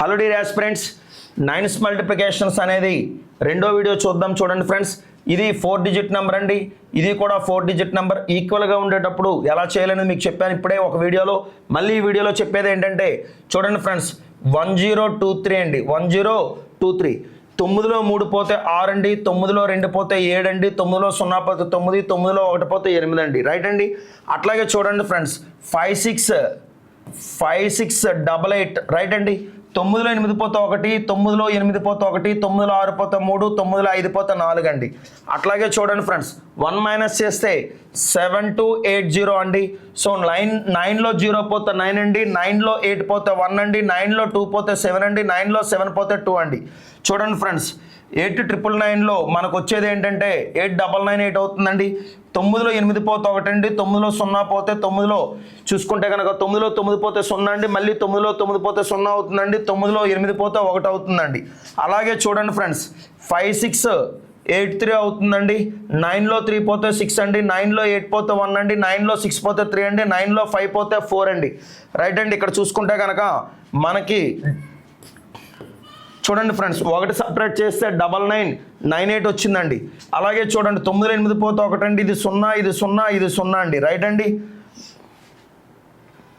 Hello dear aspirants, nines multiplications అనేది రెండో video చూద్దాం. చూడండి ఫ్రెండ్స్, ఇది 4 డిజిట్ నెంబర్ అండి, ఇది కూడా 4 డిజిట్ నెంబర్. ఈక్వల్గా ఉండేటప్పుడు ఎలా చేయాలని మీకు చెప్పాను ఇప్పుడే ఒక వీడియోలో. మళ్ళీ ఈ వీడియోలో చెప్పేది ఏంటంటే చూడండి ఫ్రెండ్స్, 1023 అండి, 1023. 9లో 3 పోతే 6 అండి, 9లో 2 పోతే 7 అండి, 9లో 0 పోతే 9, 9లో 1 పోతే 8 అండి. రైట్ అండి. అట్లాగే చూడండి ఫ్రెండ్స్, 5688 రైట్ అండి. 9లో 8 పోతే 1, 9లో 8 పోతే 1, 9లో 6 పోతే 3, 9లో 5 పోతే 4 అండి. అట్లాగే చూడండి ఫ్రెండ్స్, 1 మైనస్ చేస్తే 7280 అండి. సో 9లో 0 పోతే 9 అండి, 9లో 8 పోతే 1 అండి, 9లో 2 పోతే 7 అండి, 9లో 7 పోతే 2 అండి. చూడండి ఫ్రెండ్స్, 8999లో మనకు వచ్చేది ఏంటంటే 8998 అవుతుందండి. 9లో 8 పోతే 1 అండి, 9లో 0 పోతే 9లో చూసుకుంటే కనుక 9లో 9 పోతే 0 అండి, మళ్ళీ 9లో 9 పోతే 0 అవుతుందండి, 9లో 8 పోతే 1 అవుతుందండి. అలాగే చూడండి ఫ్రెండ్స్, 5683 అవుతుందండి. 9లో 3 పోతే 6 అండి, 9లో 8 పోతే 1 అండి, 9లో 6 పోతే 3 అండి, 9లో 5 పోతే 4 అండి. రైట్ అండి. ఇక్కడ చూసుకుంటే కనుక మనకి చూడండి ఫ్రెండ్స్, 1 సపరేట్ చేస్తే 9998 వచ్చిందండి. అలాగే చూడండి, 9లో 8 పోతే 1 అండి, ఇది 0, ఇది 0, ఇది 0 అండి. రైట్ అండి.